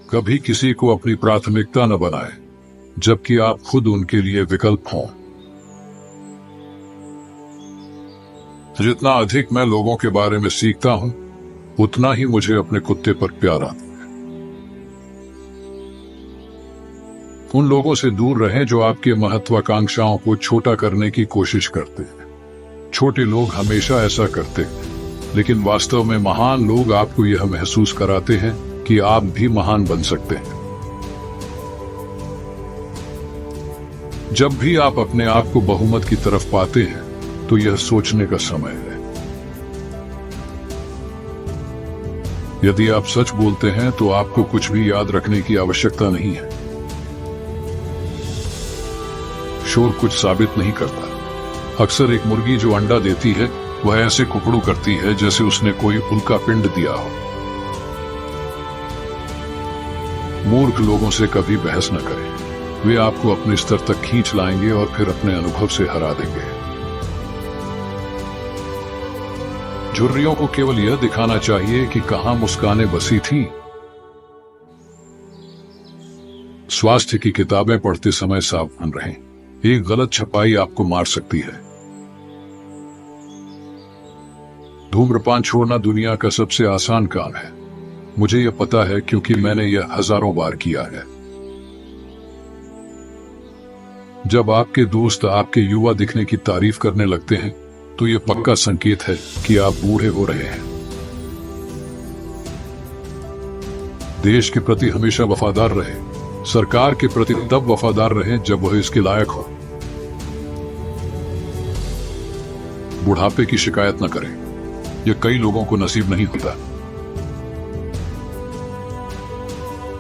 कभी किसी को अपनी प्राथमिकता न बनाएं, जबकि आप खुद उनके लिए विकल्प हों। जितना अधिक मैं लोगों के बारे में सीखता हूं, उतना ही मुझे अपने कुत्ते पर प्यार आता है। उन लोगों से दूर रहें जो आपकी महत्वाकांक्षाओं को छोटा करने की कोशिश करते हैं। छोटे लोग हमेशा ऐसा करते हैं, लेकिन वास्तव में महान लोग आपको यह महसूस कराते हैं कि आप भी महान बन सकते हैं। जब भी आप अपने आप को बहुमत की तरफ पाते हैं, तो यह सोचने का समय है। यदि आप सच बोलते हैं तो आपको कुछ भी याद रखने की आवश्यकता नहीं है। शोर कुछ साबित नहीं करता। अक्सर एक मुर्गी जो अंडा देती है, वह ऐसे कुकड़ू करती है जैसे उसने कोई उल्का पिंड दिया हो। मूर्ख लोगों से कभी बहस न करें। वे आपको अपने स्तर तक खींच लाएंगे और फिर अपने अनुभव से हरा देंगे। झुर्रियों को केवल यह दिखाना चाहिए कि कहां मुस्कानें बसी थीं। स्वास्थ्य की किताबें पढ़ते समय सावधान रहें। एक गलत छपाई आपको मार सकती है। धूम्रपान छोड़ना दुनिया का सबसे आसान काम है। मुझे यह पता है क्योंकि मैंने यह हजारों बार किया है। जब आपके दोस्त आपके युवा दिखने की तारीफ करने लगते हैं, तो यह पक्का संकेत है कि आप बूढ़े हो रहे हैं। देश के प्रति हमेशा वफादार रहे। सरकार के प्रति तब वफादार रहें जब वह इसके लायक हो। बुढ़ापे की शिकायत न करें। यह कई लोगों को नसीब नहीं होता।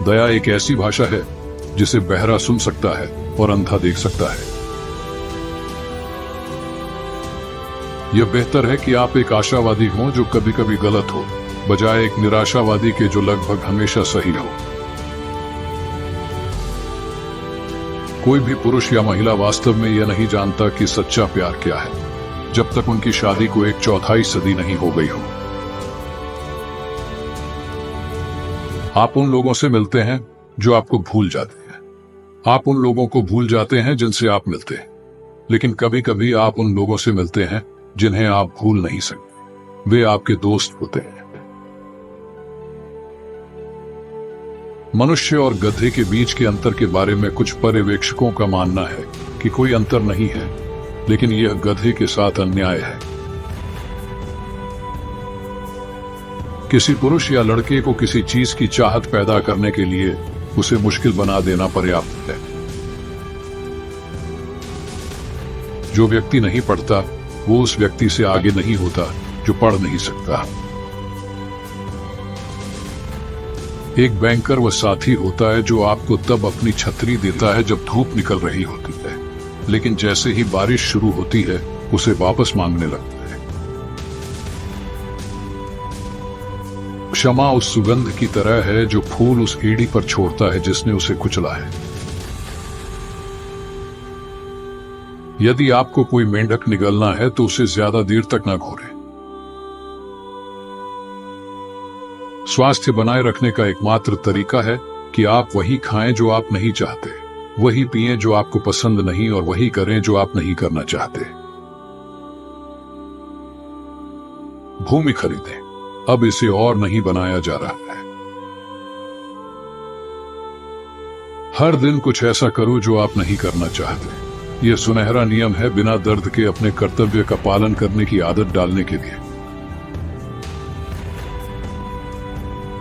दया एक ऐसी भाषा है जिसे बहरा सुन सकता है और अंधा देख सकता है। यह बेहतर है कि आप एक आशावादी हों जो कभी कभी गलत हो, बजाय एक निराशावादी के जो लगभग हमेशा सही हो। कोई भी पुरुष या महिला वास्तव में यह नहीं जानता कि सच्चा प्यार क्या है, जब तक उनकी शादी को 1/4 सदी नहीं हो गई हो। आप उन लोगों से मिलते हैं जो आपको भूल जाते हैं। आप उन लोगों को भूल जाते हैं जिनसे आप मिलते हैं, लेकिन कभी कभी आप उन लोगों से मिलते हैं जिन्हें आप भूल नहीं सकते। वे आपके दोस्त होते हैं। मनुष्य और गधे के बीच के अंतर के बारे में कुछ पर्यवेक्षकों का मानना है कि कोई अंतर नहीं है, लेकिन यह गधे के साथ अन्याय है। किसी पुरुष या लड़के को किसी चीज की चाहत पैदा करने के लिए उसे मुश्किल बना देना पर्याप्त है। जो व्यक्ति नहीं पढ़ता, वो उस व्यक्ति से आगे नहीं होता जो पढ़ नहीं सकता। एक बैंकर वह साथी होता है जो आपको तब अपनी छतरी देता है जब धूप निकल रही होती है, लेकिन जैसे ही बारिश शुरू होती है उसे वापस मांगने लगता है। क्षमा उस सुगंध की तरह है जो फूल उस एड़ी पर छोड़ता है जिसने उसे कुचला है। यदि आपको कोई मेंढक निगलना है तो उसे ज्यादा देर तक न घोरें। स्वास्थ्य बनाए रखने का एकमात्र तरीका है कि आप वही खाएं जो आप नहीं चाहते, वही पिएं जो आपको पसंद नहीं, और वही करें जो आप नहीं करना चाहते। भूमि खरीदें। अब इसे और नहीं बनाया जा रहा है। हर दिन कुछ ऐसा करो जो आप नहीं करना चाहते। यह सुनहरा नियम है बिना दर्द के अपने कर्तव्य का पालन करने की आदत डालने के लिए।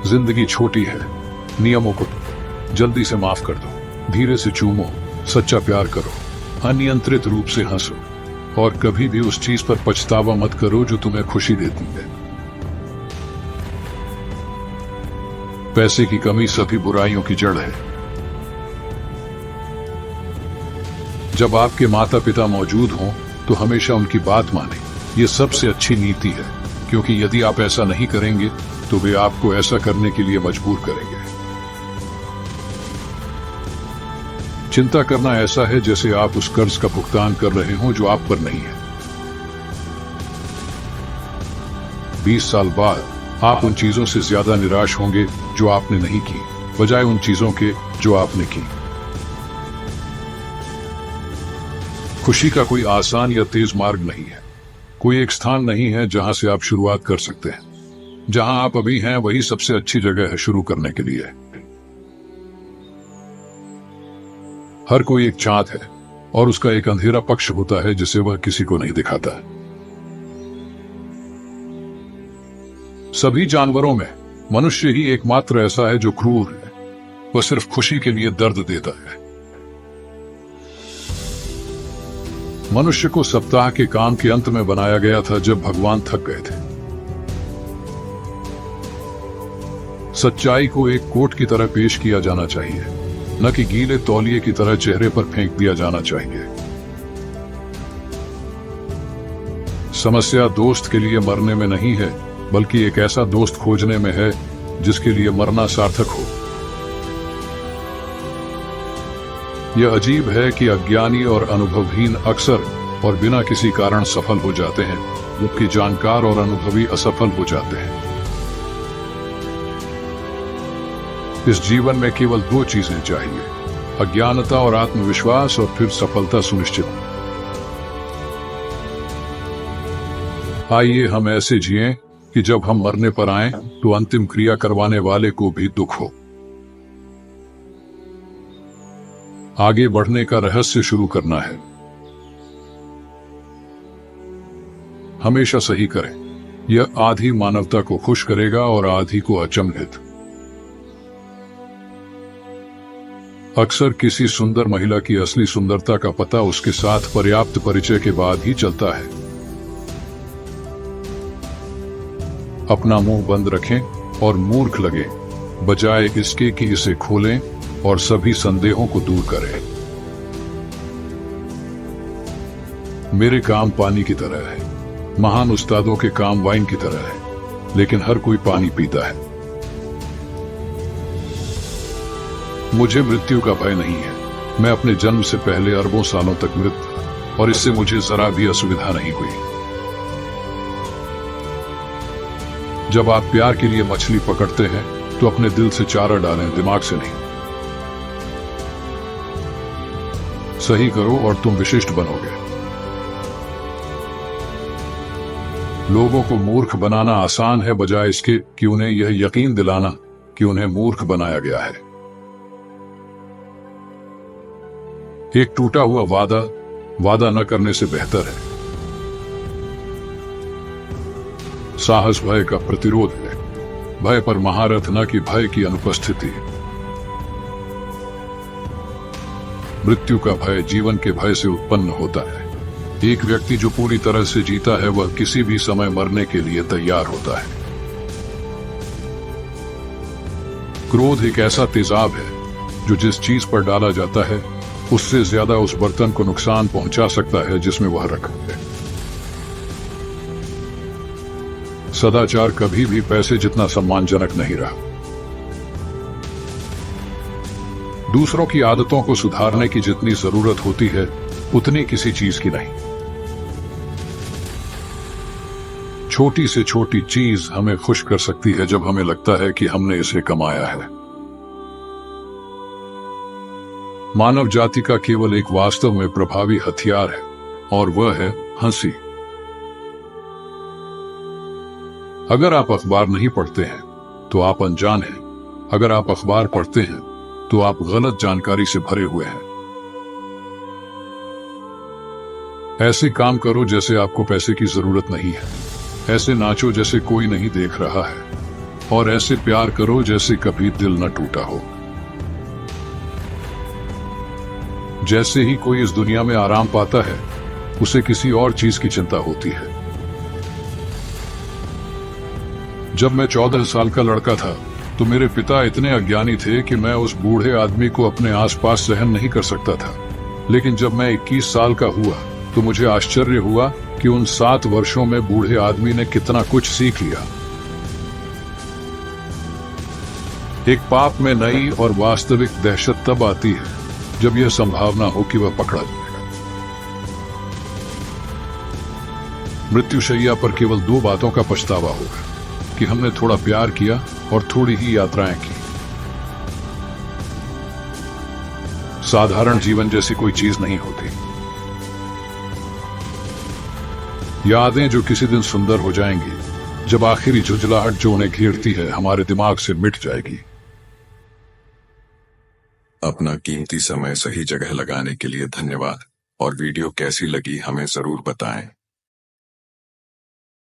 जिंदगी छोटी है। नियमों को जल्दी से माफ कर दो। धीरे से चूमो। सच्चा प्यार करो। अनियंत्रित रूप से हंसो। और कभी भी उस चीज पर पछतावा मत करो जो तुम्हें खुशी देती है। पैसे की कमी सभी बुराइयों की जड़ है। जब आपके माता पिता मौजूद हों तो हमेशा उनकी बात मानें। यह सबसे अच्छी नीति है, क्योंकि यदि आप ऐसा नहीं करेंगे तो वे आपको ऐसा करने के लिए मजबूर करेंगे। चिंता करना ऐसा है जैसे आप उस कर्ज का भुगतान कर रहे हो जो आप पर नहीं है। 20 साल बाद आप उन चीजों से ज्यादा निराश होंगे जो आपने नहीं की। बजाय उन चीजों के जो आपने की। खुशी का कोई आसान या तेज मार्ग नहीं है। कोई एक स्थान नहीं है जहां से आप शुरुआत कर सकते हैं। जहां आप अभी हैं वही सबसे अच्छी जगह है शुरू करने के लिए। हर कोई एक चांद है और उसका एक अंधेरा पक्ष होता है जिसे वह किसी को नहीं दिखाता। सभी जानवरों में मनुष्य ही एकमात्र ऐसा है जो क्रूर है। वह सिर्फ खुशी के लिए दर्द देता है। मनुष्य को सप्ताह के काम के अंत में बनाया गया था जब भगवान थक गए थे। सच्चाई को एक कोट की तरह पेश किया जाना चाहिए, न कि गीले तौलिए की तरह चेहरे पर फेंक दिया जाना चाहिए। समस्या दोस्त के लिए मरने में नहीं है, बल्कि एक ऐसा दोस्त खोजने में है जिसके लिए मरना सार्थक हो। यह अजीब है कि अज्ञानी और अनुभवहीन अक्सर और बिना किसी कारण सफल हो जाते हैं, जबकि जानकार और अनुभवी असफल हो जाते हैं। इस जीवन में केवल दो चीजें चाहिए, अज्ञानता और आत्मविश्वास, और फिर सफलता सुनिश्चित। आइए हम ऐसे जिएं कि जब हम मरने पर आएं तो अंतिम क्रिया करवाने वाले को भी दुख हो। आगे बढ़ने का रहस्य शुरू करना है। हमेशा सही करें। यह आधी मानवता को खुश करेगा और आधी को अचंभित। अक्सर किसी सुंदर महिला की असली सुंदरता का पता उसके साथ पर्याप्त परिचय के बाद ही चलता है। अपना मुंह बंद रखें और मूर्ख लगे, बजाय इसके कि इसे खोलें और सभी संदेहों को दूर करें। मेरे काम पानी की तरह है। महान उस्तादों के काम वाइन की तरह है, लेकिन हर कोई पानी पीता है। मुझे मृत्यु का भय नहीं है। मैं अपने जन्म से पहले अरबों सालों तक मृत था और इससे मुझे जरा भी असुविधा नहीं हुई। जब आप प्यार के लिए मछली पकड़ते हैं तो अपने दिल से चारा डालें, दिमाग से नहीं। सही करो और तुम विशिष्ट बनोगे। लोगों को मूर्ख बनाना आसान है, बजाय इसके कि उन्हें यह यकीन दिलाना कि उन्हें मूर्ख बनाया गया है। एक टूटा हुआ वादा न करने से बेहतर है। साहस भय का प्रतिरोध है, भय पर महारथ न कि भय की अनुपस्थिति। मृत्यु का भय जीवन के भय से उत्पन्न होता है। एक व्यक्ति जो पूरी तरह से जीता है वह किसी भी समय मरने के लिए तैयार होता है। क्रोध एक ऐसा तेजाब है जो जिस चीज पर डाला जाता है उससे ज्यादा उस बर्तन को नुकसान पहुंचा सकता है जिसमें वह रखा है। सदाचार कभी भी पैसे जितना सम्मानजनक नहीं रहा। दूसरों की आदतों को सुधारने की जितनी जरूरत होती है उतनी किसी चीज की नहीं। छोटी से छोटी चीज हमें खुश कर सकती है जब हमें लगता है कि हमने इसे कमाया है। मानव जाति का केवल एक वास्तव में प्रभावी हथियार है और वह है हंसी। अगर आप अखबार नहीं पढ़ते हैं तो आप अनजान हैं। अगर आप अखबार पढ़ते हैं तो आप गलत जानकारी से भरे हुए हैं। ऐसे काम करो जैसे आपको पैसे की जरूरत नहीं है। ऐसे नाचो जैसे कोई नहीं देख रहा है, और ऐसे प्यार करो जैसे कभी दिल न टूटा हो। जैसे ही कोई इस दुनिया में आराम पाता है उसे किसी और चीज की चिंता होती है। जब मैं 14 साल का लड़का था तो मेरे पिता इतने अज्ञानी थे कि मैं उस बूढ़े आदमी को अपने आसपास सहन नहीं कर सकता था। लेकिन जब मैं 21 साल का हुआ तो मुझे आश्चर्य हुआ कि उन 7 वर्षों में बूढ़े आदमी ने कितना कुछ सीख लिया। एक पाप में नई और वास्तविक दहशत तब आती है जब यह संभावना हो कि वह पकड़ा जाएगा। मृत्युशैया पर केवल 2 बातों का पछतावा होगा कि हमने थोड़ा प्यार किया और थोड़ी ही यात्राएं की। साधारण जीवन जैसी कोई चीज नहीं होती। यादें जो किसी दिन सुंदर हो जाएंगी, जब आखिरी झुंझलाहट जो उन्हें घेरती है हमारे दिमाग से मिट जाएगी। अपना कीमती समय सही जगह लगाने के लिए धन्यवाद और वीडियो कैसी लगी हमें जरूर बताएं।